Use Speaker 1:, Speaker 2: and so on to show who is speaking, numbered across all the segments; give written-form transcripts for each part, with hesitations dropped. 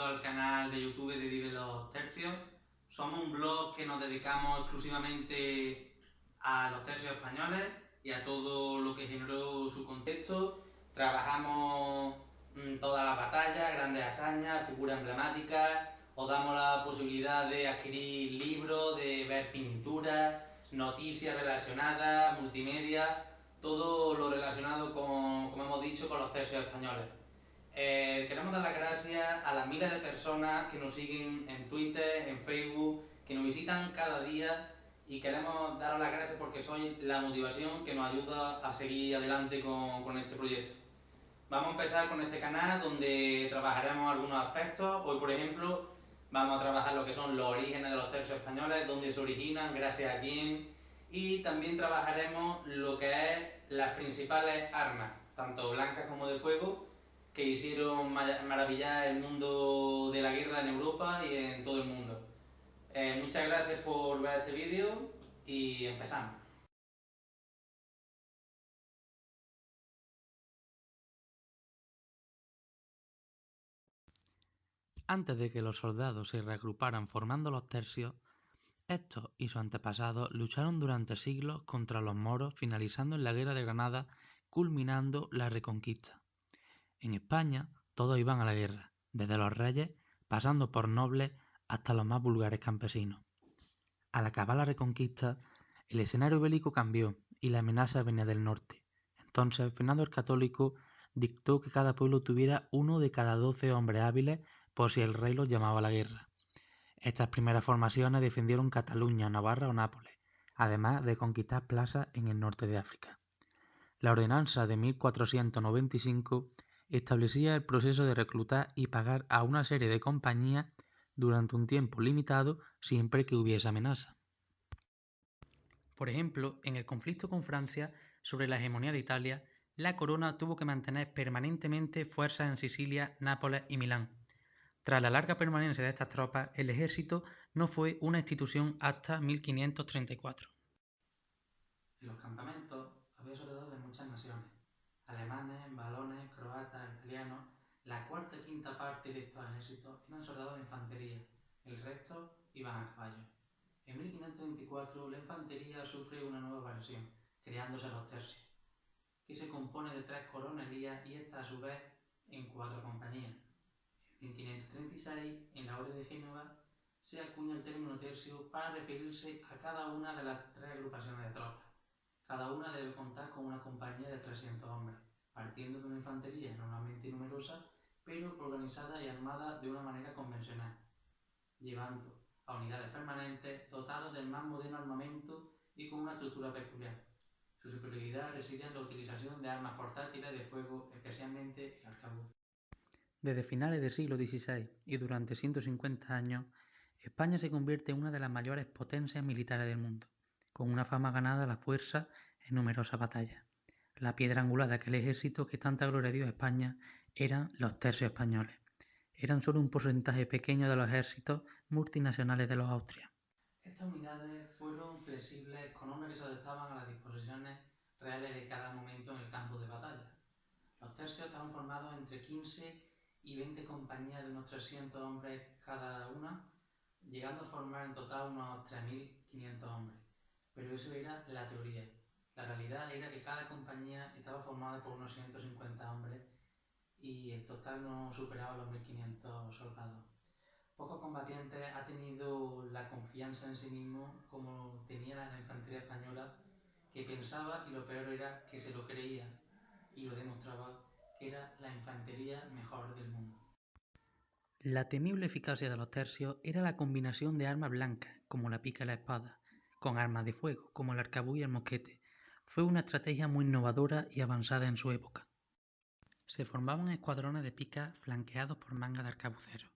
Speaker 1: suscrito al canal de YouTube de Vive los Tercios. Somos un blog que nos dedicamos exclusivamente a los tercios españoles y a todo lo que generó su contexto. Trabajamos todas las batallas, grandes hazañas, figuras emblemáticas. Os damos la posibilidad de adquirir libros, de ver pinturas, noticias relacionadas, multimedia, todo lo relacionado con, como hemos dicho, con los tercios españoles. Queremos dar las gracias a las miles de personas que nos siguen en Twitter, en Facebook, que nos visitan cada día, y queremos daros las gracias porque sois la motivación que nos ayuda a seguir adelante con este proyecto. Vamos a empezar con este canal donde trabajaremos algunos aspectos. Hoy, por ejemplo, vamos a trabajar lo que son los orígenes de los tercios españoles, dónde se originan, gracias a quién, y también trabajaremos lo que es las principales armas, tanto blancas como de fuego, que hicieron maravillar el mundo de la guerra en Europa y en todo el mundo. Muchas gracias por ver este vídeo y empezamos.
Speaker 2: Antes de que los soldados se reagruparan formando los tercios, estos y sus antepasados lucharon durante siglos contra los moros, finalizando en la Guerra de Granada, culminando la Reconquista. En España todos iban a la guerra, desde los reyes, pasando por nobles hasta los más vulgares campesinos. Al acabar la Reconquista, el escenario bélico cambió y la amenaza venía del norte. Entonces Fernando el Católico dictó que cada pueblo tuviera uno de cada 12 hombres hábiles por si el rey los llamaba a la guerra. Estas primeras formaciones defendieron Cataluña, Navarra o Nápoles, además de conquistar plazas en el norte de África. La ordenanza de 1495 establecía el proceso de reclutar y pagar a una serie de compañías durante un tiempo limitado siempre que hubiese amenaza. Por ejemplo, en el conflicto con Francia sobre la hegemonía de Italia, la corona tuvo que mantener permanentemente fuerzas en Sicilia, Nápoles y Milán. Tras la larga permanencia de estas tropas, el ejército no fue una institución hasta 1534.
Speaker 1: En los campamentos había soldados de muchas naciones: alemanes, valones, croatas, italianos. La cuarta y quinta parte de estos ejércitos eran soldados de infantería, el resto iban a caballo. En 1534 la infantería sufre una nueva variación, creándose los tercios, que se compone de 3 coronelías y esta a su vez en 4 compañías. En 1536, en la Orden de Génova, se acuña el término tercio para referirse a cada una de las 3 agrupaciones de tropas. Cada una debe contar con una compañía de 300 hombres, partiendo de una infantería normalmente numerosa, pero organizada y armada de una manera convencional, llevando a unidades permanentes dotadas del más moderno armamento y con una estructura peculiar. Su superioridad reside en la utilización de armas portátiles de fuego, especialmente el arcabuz.
Speaker 2: Desde finales del siglo XVI y durante 150 años, España se convierte en una de las mayores potencias militares del mundo, con una fama ganada a la fuerza en numerosas batallas. La piedra angular de aquel ejército que tanta gloria dio a España eran los tercios españoles. Eran solo un porcentaje pequeño de los ejércitos multinacionales de los Austrias.
Speaker 1: Estas unidades fueron flexibles, con hombres que se adaptaban a las disposiciones reales de cada momento en el campo de batalla. Los tercios estaban formados entre 15 y 20 compañías de unos 300 hombres cada una, llegando a formar en total unos 3.500 hombres. Pero eso era la teoría. La realidad era que cada compañía estaba formada por unos 150 hombres y el total no superaba los 1.500 soldados. Pocos combatientes ha tenido la confianza en sí mismo como tenía la infantería española, que pensaba, y lo peor era que se lo creía y lo demostraba, que era la infantería mejor del mundo.
Speaker 2: La temible eficacia de los tercios era la combinación de armas blancas, como la pica y la espada, con armas de fuego, como el arcabuz y el mosquete. Fue una estrategia muy innovadora y avanzada en su época. Se formaban escuadrones de picas flanqueados por mangas de arcabuceros.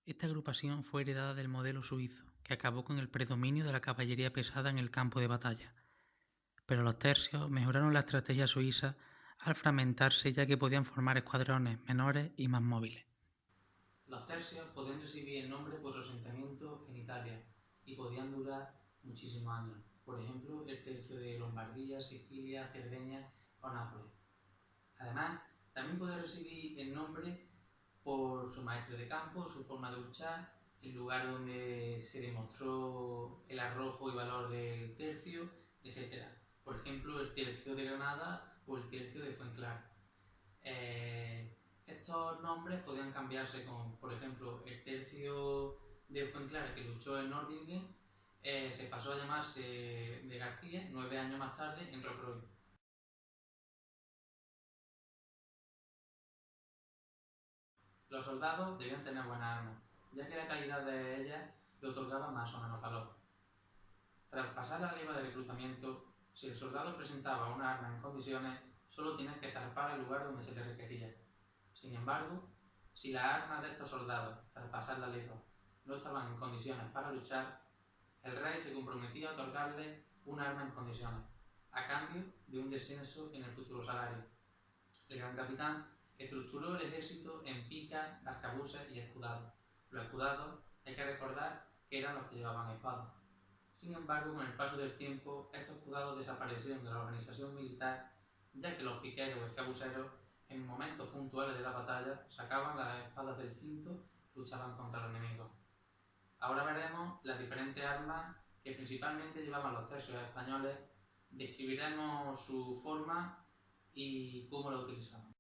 Speaker 2: Esta agrupación fue heredada del modelo suizo, que acabó con el predominio de la caballería pesada en el campo de batalla. Pero los tercios mejoraron la estrategia suiza al fragmentarse, ya que podían formar escuadrones menores y más móviles.
Speaker 1: Los tercios podían recibir el nombre por su asentamiento en Italia y podían durar muchísimos años. Por ejemplo, el tercio de Lombardía, Sicilia, Cerdeña o Nápoles. Además, también podía recibir el nombre por su maestre de campo, su forma de luchar, el lugar donde se demostró el arrojo y valor del tercio, etc. Por ejemplo, el tercio de Granada o el tercio de Fuenclara. Estos nombres podían cambiarse con, por ejemplo, el tercio de Fuenclara que luchó en Nordingen se pasó a llamarse de García 9 años más tarde en Rocroi. Los soldados debían tener buenas armas, ya que la calidad de ellas le otorgaba más o menos valor. Tras pasar la leva de reclutamiento, si el soldado presentaba una arma en condiciones, solo tenía que zarpar al lugar donde se le requería. Sin embargo, si las armas de estos soldados, tras pasar la leva, no estaban en condiciones para luchar, el rey se comprometía a otorgarle un arma en condiciones, a cambio de un descenso en el futuro salario. El gran capitán estructuró el ejército en picas, arcabuces y escudados. Los escudados, hay que recordar que eran los que llevaban espadas. Sin embargo, con el paso del tiempo, estos escudados desaparecieron de la organización militar, ya que los piqueros y arcabuceros, en momentos puntuales de la batalla, sacaban las espadas del cinto y luchaban contra los enemigos. Ahora veremos las diferentes armas que principalmente llevaban los tercios españoles, describiremos su forma y cómo la utilizaban.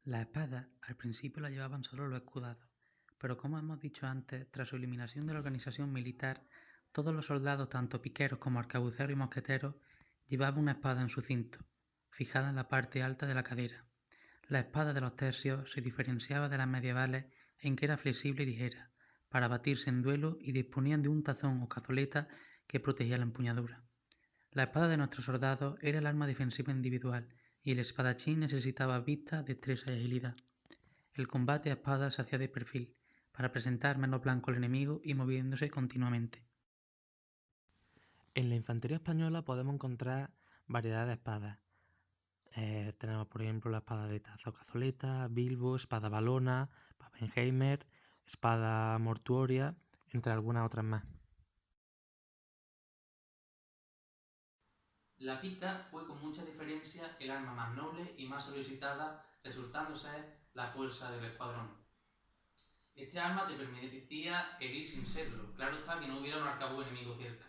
Speaker 2: La espada al principio la llevaban solo los escudados, pero como hemos dicho antes, tras su eliminación de la organización militar, todos los soldados, tanto piqueros como arcabuceros y mosqueteros, llevaban una espada en su cinto, fijada en la parte alta de la cadera. La espada de los tercios se diferenciaba de las medievales en que era flexible y ligera, para batirse en duelo y disponían de un tazón o cazoleta que protegía la empuñadura. La espada de nuestros soldados era el arma defensiva individual y el espadachín necesitaba vista, destreza y agilidad. El combate a espada se hacía de perfil, para presentar menos blanco al enemigo y moviéndose continuamente. En la infantería española podemos encontrar variedad de espadas. Tenemos, por ejemplo, la espada de tazo cazoleta, bilbo, espada balona, pappenheimer, espada mortuoria, entre algunas otras más.
Speaker 1: La pica fue con mucha diferencia el arma más noble y más solicitada, resultando ser la fuerza del escuadrón. Este arma te permitía herir sin serlo, claro está que no hubiera un arcabuz enemigo cerca.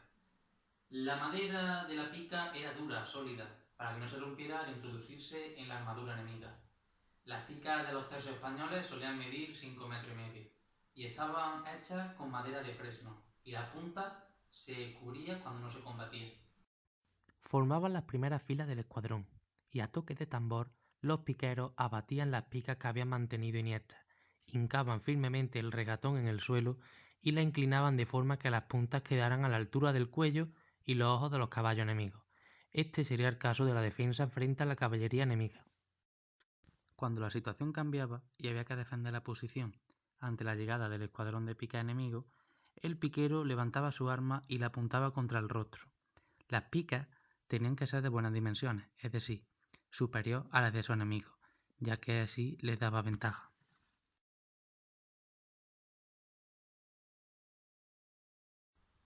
Speaker 1: La madera de la pica era dura, sólida, para que no se rompiera al introducirse en la armadura enemiga. Las picas de los tercios españoles solían medir 5 metros y medio y estaban hechas con madera de fresno, y la punta se cubría cuando no se combatía.
Speaker 2: Formaban las primeras filas del escuadrón, y a toque de tambor los piqueros abatían las picas que habían mantenido iniertas, hincaban firmemente el regatón en el suelo y la inclinaban de forma que las puntas quedaran a la altura del cuello y los ojos de los caballos enemigos. Este sería el caso de la defensa frente a la caballería enemiga. Cuando la situación cambiaba y había que defender la posición ante la llegada del escuadrón de pica enemigo, el piquero levantaba su arma y la apuntaba contra el rostro. Las picas tenían que ser de buenas dimensiones, es decir, superior a las de su enemigo, ya que así les daba ventaja.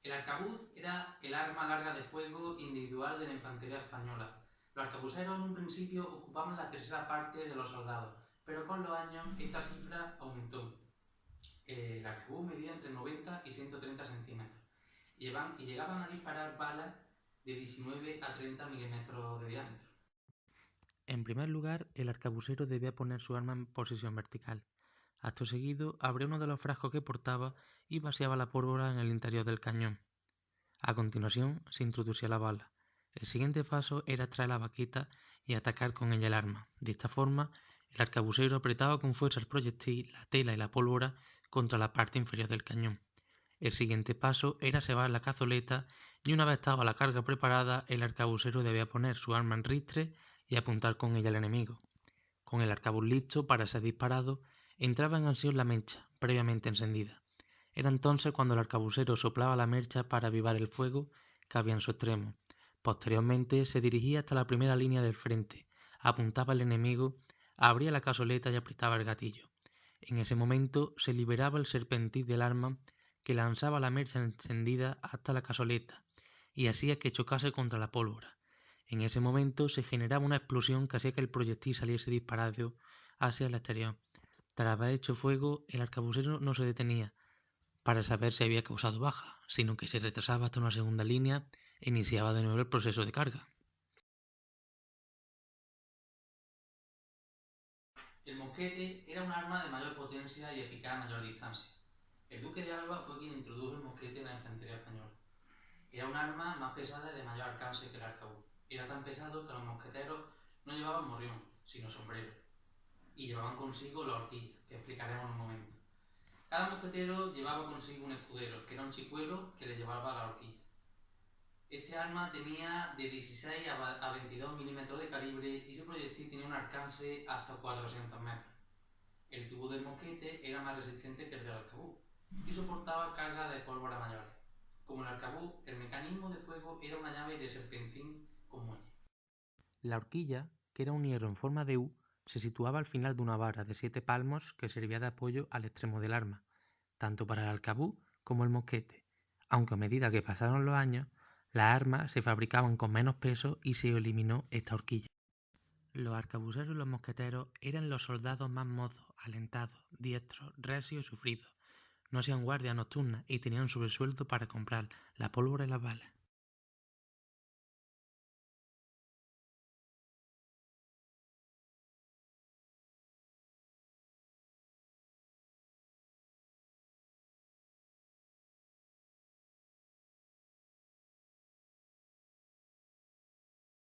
Speaker 1: El arcabuz era el arma larga de fuego individual de la infantería española. Los arcabuceros en un principio ocupaban la tercera parte de los soldados, pero con los años esta cifra aumentó. El arcabuz medía entre 90 y 130 centímetros y llegaban a disparar balas de 19 a 30 milímetros de diámetro.
Speaker 2: En primer lugar, el arcabucero debía poner su arma en posición vertical. Acto seguido, abría uno de los frascos que portaba y vaciaba la pólvora en el interior del cañón. A continuación, se introducía la bala. El siguiente paso era extraer la baqueta y atacar con ella el arma. De esta forma, el arcabucero apretaba con fuerza el proyectil, la tela y la pólvora contra la parte inferior del cañón. El siguiente paso era cebar la cazoleta y una vez estaba la carga preparada, el arcabucero debía poner su arma en ristre y apuntar con ella al enemigo. Con el arcabuz listo para ser disparado, entraba en acción la mecha, previamente encendida. Era entonces cuando el arcabucero soplaba la mecha para avivar el fuego que había en su extremo. Posteriormente se dirigía hasta la primera línea del frente, apuntaba al enemigo, abría la cazoleta y apretaba el gatillo. En ese momento se liberaba el serpentín del arma que lanzaba la mecha encendida hasta la cazoleta y hacía que chocase contra la pólvora. En ese momento se generaba una explosión que hacía que el proyectil saliese disparado hacia el exterior. Tras haber hecho fuego, el arcabucero no se detenía para saber si había causado baja, sino que se retrasaba hasta una segunda línea e iniciaba de nuevo el proceso de carga.
Speaker 1: El mosquete era un arma de mayor potencia y eficaz a mayor distancia. El duque de Alba fue quien introdujo el mosquete en la infantería española. Era un arma más pesada y de mayor alcance que el arcabuz. Era tan pesado que los mosqueteros no llevaban morrión, sino sombrero, y llevaban consigo la horquilla, que explicaremos en un momento. Cada mosquetero llevaba consigo un escudero, que era un chicuelo que le llevaba la horquilla. Este arma tenía de 16 a 22 milímetros de calibre y su proyectil tenía un alcance hasta 400 metros. El tubo del mosquete era más resistente que el del arcabuz y soportaba cargas de pólvora mayores. Como el arcabuz, el mecanismo de fuego era una llave de serpentín con muelle.
Speaker 2: La horquilla, que era un hierro en forma de U, se situaba al final de una vara de 7 palmos que servía de apoyo al extremo del arma, tanto para el arcabuz como el mosquete, aunque a medida que pasaron los años, las armas se fabricaban con menos peso y se eliminó esta horquilla. Los arcabuceros y los mosqueteros eran los soldados más mozos, alentados, diestros, recios y sufridos. No hacían guardia nocturna y tenían sobresueldo para comprar la pólvora y las balas.